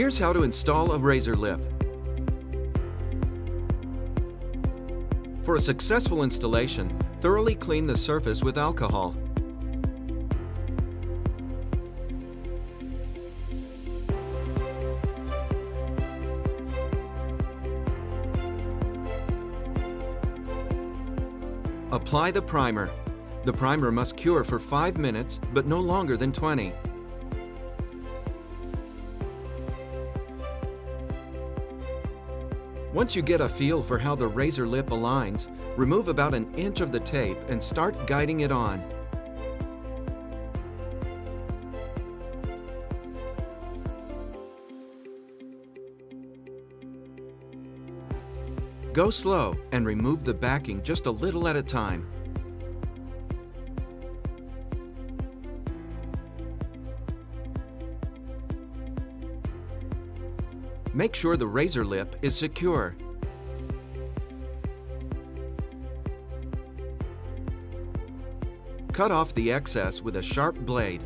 Here's how to install a razor lip. For a successful installation, thoroughly clean the surface with alcohol. Apply the primer. The primer must cure for 5 minutes, but no longer than 20. Once you get a feel for how the razor lip aligns, remove about an inch of the tape and start guiding it on. Go slow and remove the backing just a little at a time. Make sure the razor lip is secure. Cut off the excess with a sharp blade.